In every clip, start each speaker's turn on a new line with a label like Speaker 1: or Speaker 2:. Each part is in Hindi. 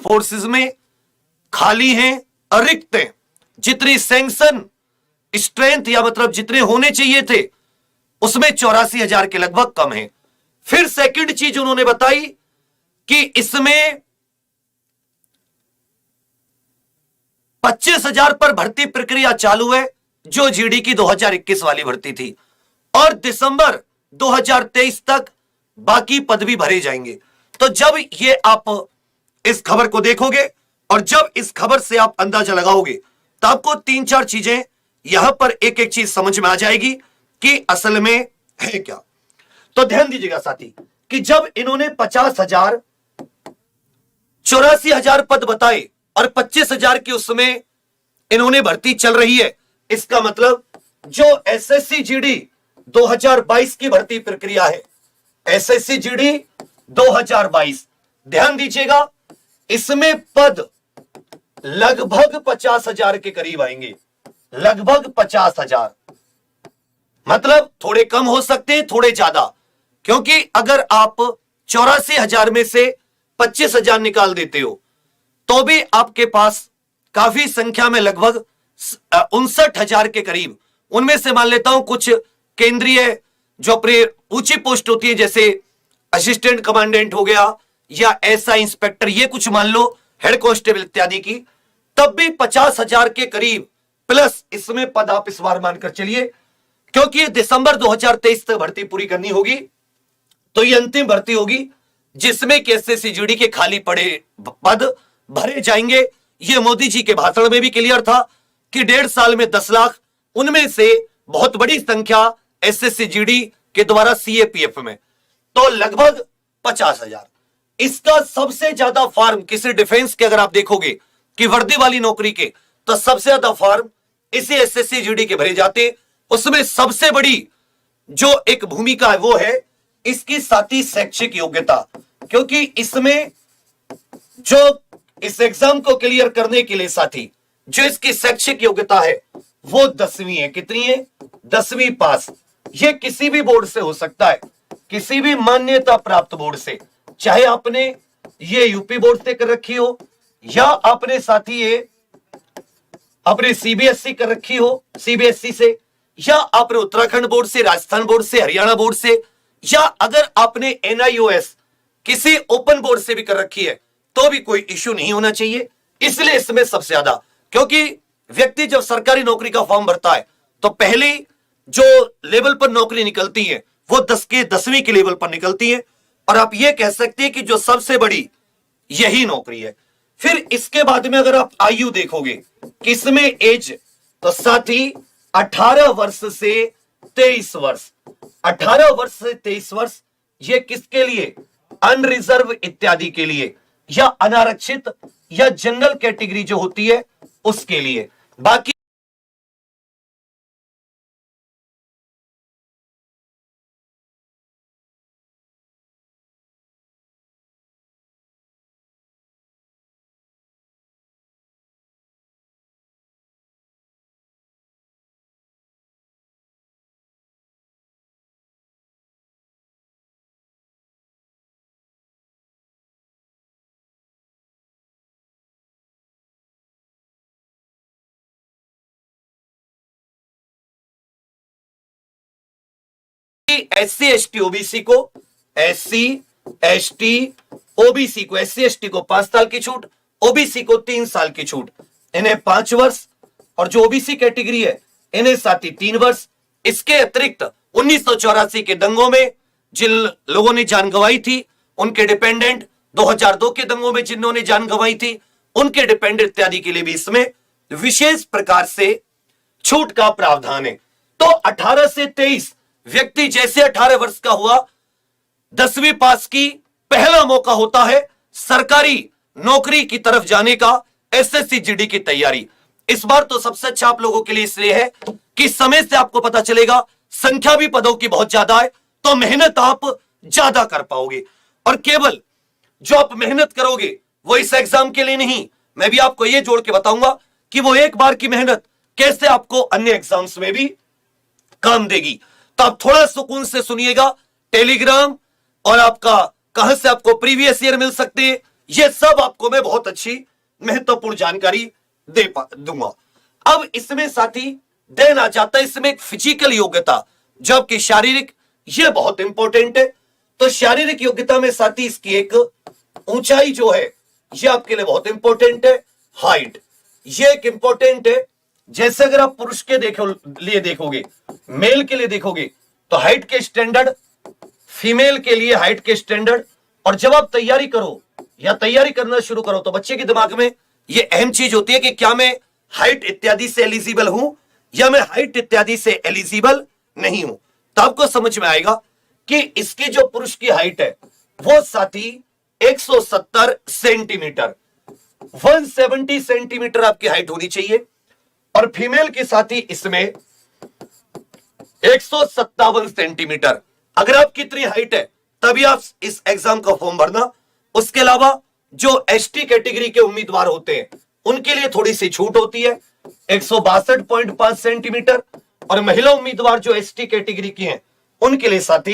Speaker 1: फोर्सेस में खाली हैं, रिक्त हैं। जितनी सैंक्शन स्ट्रेंथ या मतलब जितने होने चाहिए थे उसमें 84,000 के लगभग कम है। फिर सेकंड चीज उन्होंने बताई कि इसमें 25,000 पर भर्ती प्रक्रिया चालू है, जो जीडी की 2021 वाली भर्ती थी, और दिसंबर 2023 तक बाकी पद भी भरे जाएंगे। तो जब ये आप इस खबर को देखोगे और जब इस खबर से आप अंदाजा लगाओगे तो आपको 3-4 चीजें यहां पर एक एक चीज समझ में आ जाएगी कि असल में है क्या। तो ध्यान दीजिएगा साथी कि जब इन्होंने 50,000 84,000 पद बताए और 25,000 की उसमें इन्होंने भर्ती चल रही है, इसका मतलब जो एसएससी जीडी 2022 की भर्ती प्रक्रिया है, एसएससी जीडी 2022, ध्यान दीजिएगा इसमें पद लगभग 50,000 के करीब आएंगे, लगभग 50,000। मतलब थोड़े कम हो सकते हैं, थोड़े ज्यादा, क्योंकि अगर आप 84,000 में से 25,000 निकाल देते हो तो भी आपके पास काफी संख्या में लगभग 59,000 के करीब, उनमें से मान लेता हूं कुछ केंद्रीय जो अपनी ऊंची पोस्ट होती है जैसे असिस्टेंट कमांडेंट हो गया या एसआई इंस्पेक्टर, ये कुछ मान लो हेड कांस्टेबल इत्यादि की, तब भी 50,000 के करीब प्लस इसमें पद आप इस बार मानकर चलिए, क्योंकि दिसंबर 2023 तक भर्ती पूरी करनी होगी। तो ये अंतिम भर्ती होगी जिसमें कि एसएससी जीडी के खाली पड़े पद भरे जाएंगे। ये मोदी जी के भाषण में भी क्लियर था कि 1.5 साल में 10 लाख, उनमें से बहुत बड़ी संख्या एसएससी जीडी के द्वारा सीएपीएफ में, तो लगभग 50,000। इसका सबसे ज्यादा फॉर्म किसी डिफेंस के अगर आप देखोगे कि वर्दी वाली नौकरी के, तो सबसे ज्यादा फॉर्म इसी एसएससी जीडी के भरे जाते। उसमें सबसे बड़ी जो एक भूमिका है वो है इसकी साथी शैक्षिक योग्यता, क्योंकि इसमें जो इस एग्जाम को क्लियर करने के लिए साथी जो इसकी शैक्षिक योग्यता है वो 10वीं है। कितनी है? 10वीं पास। ये किसी भी बोर्ड से हो सकता है, किसी भी मान्यता प्राप्त बोर्ड से, चाहे आपने ये यूपी बोर्ड से कर रखी हो या आपने साथी ये अपने सीबीएसई कर रखी हो सीबीएसई से, या आपने उत्तराखंड बोर्ड से, राजस्थान बोर्ड से, हरियाणा बोर्ड से, या अगर आपने एनआईओएस किसी ओपन बोर्ड से भी कर रखी है तो भी कोई इश्यू नहीं होना चाहिए। इसलिए इसमें सबसे ज्यादा, क्योंकि व्यक्ति जब सरकारी नौकरी का फॉर्म भरता है तो पहली जो लेवल पर नौकरी निकलती है वो 10वीं के लेवल पर निकलती है, और आप ये कह सकते हैं कि जो सबसे बड़ी यही नौकरी है। फिर इसके बाद में अगर आप आयु देखोगे किसमें एज, तो साथी 18 वर्ष से 23 वर्ष, 18 वर्ष से 23 वर्ष, ये किसके लिए? अनरिजर्व इत्यादि के लिए, या अनारक्षित या जनरल कैटेगरी जो होती है उसके लिए। बाकी एससी एसटी ओबीसी को, एससी एसटी ओबीसी को, एससी एसटी को 5 साल की छूट, ओबीसी को 3 साल की छूट, इन्हें 5 वर्ष, और जो ओबीसी कैटेगरी है इन्हें साथ ही 3 वर्ष। इसके अतिरिक्त 1984 के दंगों में जिन लोगों ने जान गंवाई थी उनके डिपेंडेंट, 2002 के दंगों में जिन्होंने जान गंवाई थी उनके डिपेंडेंट इत्यादि के लिए भी इसमें विशेष प्रकार से छूट का प्रावधान है। तो 18 से 23 व्यक्ति जैसे 18 वर्ष का हुआ, 10वीं पास की, पहला मौका होता है सरकारी नौकरी की तरफ जाने का, एसएससी जीडी की तैयारी। इस बार तो सबसे अच्छा आप लोगों के लिए इसलिए है कि समय से आपको पता चलेगा, संख्या भी पदों की बहुत ज्यादा है, तो मेहनत आप ज्यादा कर पाओगे। और केवल जो आप मेहनत करोगे वो इस एग्जाम के लिए नहीं, मैं भी आपको यह जोड़ के बताऊंगा कि वो एक बार की मेहनत कैसे आपको अन्य एग्जाम्स में भी काम देगी। तो आप थोड़ा सुकून से सुनिएगा। टेलीग्राम और आपका कहां से आपको प्रीवियस ईयर मिल सकते हैं, ये सब आपको मैं बहुत अच्छी महत्वपूर्ण जानकारी दूंगा। अब इसमें साथी देन आ जाता है इसमें एक फिजिकल योग्यता, जो आपकी शारीरिक, ये बहुत इंपॉर्टेंट है। तो शारीरिक योग्यता में साथी इसकी एक ऊंचाई जो है ये आपके लिए बहुत इंपॉर्टेंट है। हाइट ये एक इंपॉर्टेंट है। जैसे अगर आप पुरुष के लिए देखोगे, मेल के लिए देखोगे तो हाइट के स्टैंडर्ड, फीमेल के लिए हाइट के स्टैंडर्ड। और जब आप तैयारी करो या तैयारी करना शुरू करो तो बच्चे के दिमाग में ये अहम चीज होती है कि क्या मैं हाइट इत्यादि से एलिजिबल हूं या मैं हाइट इत्यादि से एलिजिबल नहीं हूं। तो आपको समझ में आएगा कि इसकी जो पुरुष की हाइट है वो साथी 170 सेंटीमीटर, 170 सेंटीमीटर आपकी हाइट होनी चाहिए। और फीमेल की साथी इसमें 157 सेंटीमीटर। अगर आपकी इतनी हाइट है तभी आप इस एग्जाम का फॉर्म भरना। उसके अलावा जो एसटी कैटेगरी के उम्मीदवार होते हैं उनके लिए थोड़ी सी छूट होती है, 162.5 सेंटीमीटर। और महिला उम्मीदवार जो एसटी कैटेगरी की हैं उनके लिए साथी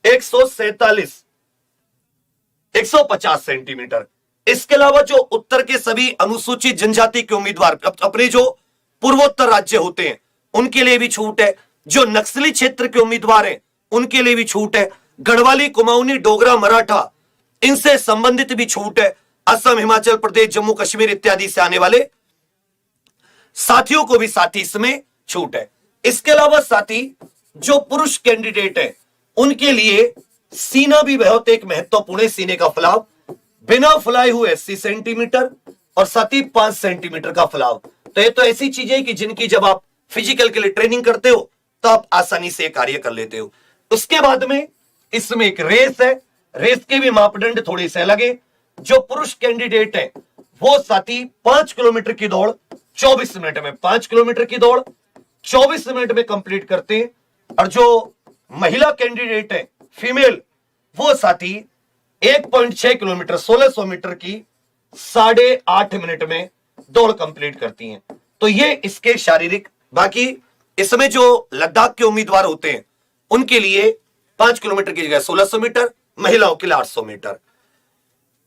Speaker 1: 150 सेंटीमीटर। इसके अलावा जो उत्तर के सभी अनुसूचित जनजाति के उम्मीदवार, अपने जो पूर्वोत्तर राज्य होते हैं उनके लिए भी छूट है। जो नक्सली क्षेत्र के उम्मीदवार हैं उनके लिए भी छूट है। गढ़वाली, कुमाऊनी, डोगरा, मराठा, इनसे संबंधित भी छूट है। असम, हिमाचल प्रदेश, जम्मू कश्मीर इत्यादि से आने वाले साथियों को भी साथी इसमें छूट है। इसके अलावा साथी जो पुरुष कैंडिडेट है उनके लिए सीना भी बहुत एक महत्वपूर्ण है। सीने का फलाव बिना फुलाए हुए 80 सेंटीमीटर और साथी 5 सेंटीमीटर का फलाव। तो ये तो ऐसी चीजें कि जिनकी जब आप फिजिकल के लिए ट्रेनिंग करते हो तो आप आसानी से कार्य कर लेते हो। उसके बाद में इसमें एक रेस है। रेस के भी मापदंड थोड़े से अलग है। जो पुरुष कैंडिडेट है वो साथी 5 किलोमीटर की दौड़ 24 मिनट में, 5 किलोमीटर की दौड़ 24 मिनट में कंप्लीट करते हैं। और जो महिला कैंडिडेट है फीमेल, वो साथी 1.6 किलोमीटर 1600 मीटर की 8.5 मिनट में दौड़ कंप्लीट करती हैं। तो ये इसके शारीरिक। बाकी इसमें जो लद्दाख के उम्मीदवार होते हैं उनके लिए 5 किलोमीटर की जगह 1600 मीटर, महिलाओं के लिए 800 मीटर।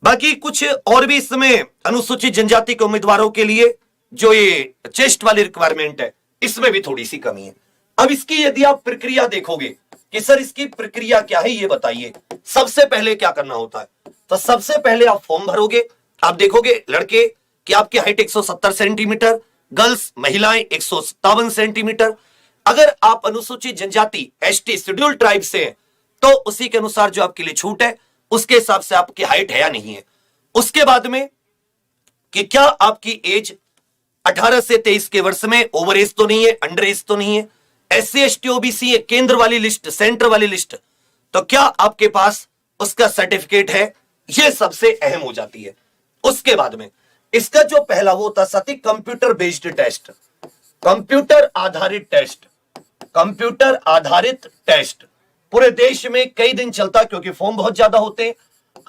Speaker 1: बाकी कुछ और भी इसमें अनुसूचित जनजाति के उम्मीदवारों के लिए जो ये चेस्ट वाली रिक्वायरमेंट है इसमें भी थोड़ी सी कमी है। अब इसकी यदि आप प्रक्रिया देखोगे कि सर इसकी प्रक्रिया क्या है ये बताइए, सबसे पहले क्या करना होता है। तो सबसे पहले आप फॉर्म भरोगे। आप देखोगे लड़के कि आपकी हाइट 170 सेंटीमीटर, गर्ल्स महिलाएं 157 सेंटीमीटर। अगर आप अनुसूचित जनजाति एसटी शेड्यूल ट्राइब से हैं तो उसी के अनुसार जो आपके लिए छूट है उसके हिसाब से आपकी हाइट है या नहीं है। उसके बाद में कि क्या आपकी एज 18 से 23 के वर्ष में ओवर एज तो नहीं है, अंडर एज तो नहीं है, SC ST OBC है, केंद्र वाली लिस्ट, सेंटर वाली लिस्ट, तो क्या आपके पास उसका सर्टिफिकेट है, यह सबसे अहम हो जाती है। उसके बाद में इसका जो पहला वो होता साथी कंप्यूटर बेस्ड टेस्ट, कंप्यूटर आधारित टेस्ट, कंप्यूटर आधारित टेस्ट पूरे देश में कई दिन चलता क्योंकि फॉर्म बहुत ज्यादा होते हैं।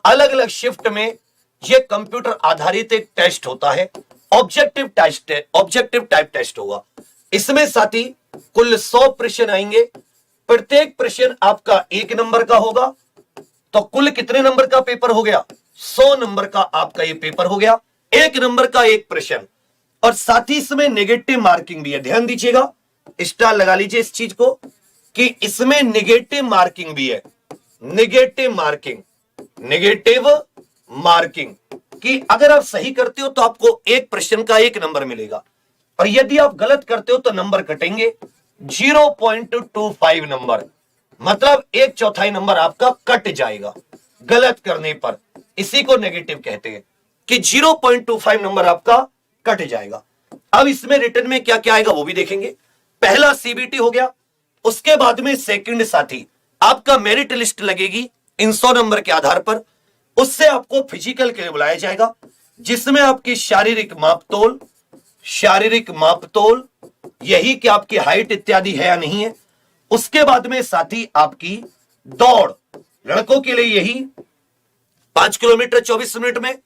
Speaker 1: अलग अलग शिफ्ट में यह कंप्यूटर आधारित एक टेस्ट होता है। ऑब्जेक्टिव टेस्ट है, ऑब्जेक्टिव टाइप टेस्ट होगा। इसमें साथी कुल 100 प्रश्न आएंगे। प्रत्येक प्रश्न आपका 1 नंबर का होगा। तो कुल कितने नंबर का पेपर हो गया? 100 नंबर का आपका ये पेपर हो गया। 1 नंबर का एक प्रश्न। और साथ ही इसमें नेगेटिव मार्किंग भी है। ध्यान दीजिएगा, स्टार लगा लीजिए इस चीज को कि इसमें नेगेटिव मार्किंग भी है। नेगेटिव मार्किंग, नेगेटिव मार्किंग कि अगर आप सही करते हो तो आपको एक प्रश्न का 1 नंबर मिलेगा और यदि आप गलत करते हो तो नंबर कटेंगे 0.25 नंबर, मतलब 1/4 नंबर आपका कट जाएगा गलत करने पर। इसी को नेगेटिव कहते हैं कि 0.25 नंबर आपका कट जाएगा। अब इसमें रिटर्न में क्या क्या आएगा वो भी देखेंगे। पहला सीबीटी हो गया। उसके बाद में सेकंड साथी आपका मेरिट लिस्ट लगेगी इन 100 नंबर के आधार पर। उससे आपको फिजिकल के लिए बुलाया जाएगा जिसमें आपकी शारीरिक मापतोल, शारीरिक मापतोल यही कि आपकी हाइट इत्यादि है या नहीं है। उसके बाद में साथी आपकी दौड़, लड़कों के लिए यही 5 किलोमीटर 24 मिनट में,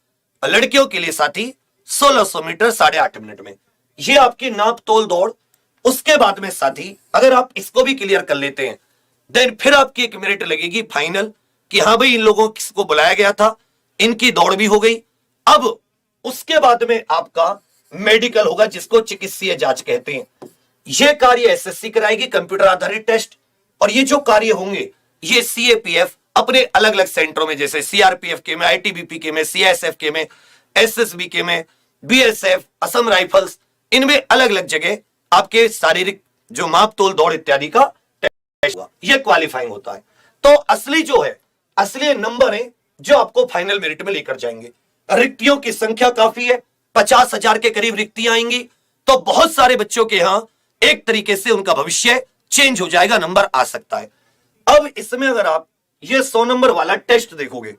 Speaker 1: लड़कियों के लिए साथी 1600 मीटर 8.5 मिनट में। ये आपकी नाप तोल दौड़। उसके बाद में साथी अगर आप इसको भी क्लियर कर लेते हैं देन फिर आपकी एक मेरिट लगेगी फाइनल कि हाँ भाई इन लोगों को बुलाया गया था, इनकी दौड़ भी हो गई। अब उसके बाद में आपका मेडिकल होगा, जिसको चिकित्सीय जांच कहते हैं। यह कार्य एसएससी कराएगी, कंप्यूटर आधारित टेस्ट। और ये जो कार्य होंगे ये सीएपीएफ अपने अलग अलग सेंटरों में, जैसे सीआरपीएफ के में, आईटीबीपी के में, सीआईएसएफ के में, एसएसबी के में, बीएसएफ, असम राइफल्स, इनमें अलग अलग जगह आपके शारीरिक जो माप तोल दौड़ इत्यादि का टेस्ट हुआ, यह क्वालिफाइंग होता है। तो असली जो है, असली नंबर है जो आपको फाइनल मेरिट में लेकर जाएंगे। रिक्तियों की संख्या काफी है, 50,000 के करीब रिक्तियां आएंगी। तो बहुत सारे बच्चों के यहां एक तरीके से उनका भविष्य चेंज हो जाएगा, नंबर आ सकता है। अब इसमें अगर आप ये 100 नंबर वाला टेस्ट देखोगे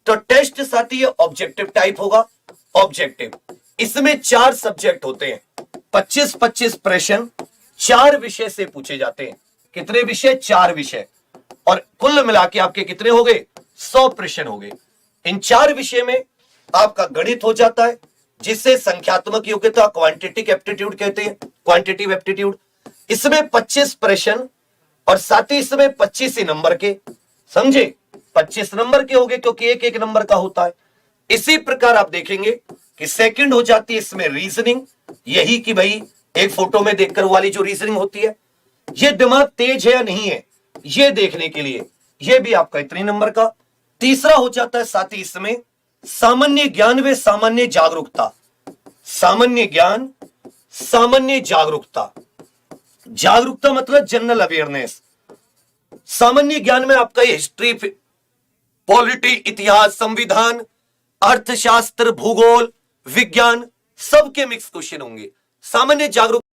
Speaker 1: तो टेस्ट साथी ये ऑब्जेक्टिव टाइप होगा। ऑब्जेक्टिव, इसमें 4 सब्जेक्ट होते हैं, 25-25 प्रश्न 4 विषय से पूछे जाते हैं। कितने विषय? 4 विषय। और कुल मिला के आपके कितने हो गए? 100 प्रश्न हो गए। इन 4 विषय में आपका गणित हो जाता है, जिसे संख्यात्मक योग्यता क्वांटिटेटिव एप्टीट्यूड कहते हैं, क्वांटिटेटिव एप्टीट्यूड। इसमें 25 प्रश्न और साथ ही इसमें 25 ही नंबर के, समझे? 25 नंबर के हो गए क्योंकि एक एक नंबर का होता है। इसी प्रकार आप देखेंगे कि सेकंड हो जाती है इसमें रीजनिंग, यही कि भाई एक फोटो में देखकर वाली जो रीजनिंग होती है, ये दिमाग तेज है या नहीं है ये देखने के लिए, ये भी आपका इतने नंबर का। तीसरा हो जाता है साथ ही इसमें सामान्य ज्ञान व सामान्य जागरूकता। सामान्य ज्ञान, सामान्य जागरूकता। जागरूकता मतलब जनरल अवेयरनेस। सामान्य ज्ञान में आपका हिस्ट्री, पॉलिटी, इतिहास, संविधान, अर्थशास्त्र, भूगोल, विज्ञान, सबके मिक्स क्वेश्चन होंगे। सामान्य जागरूकता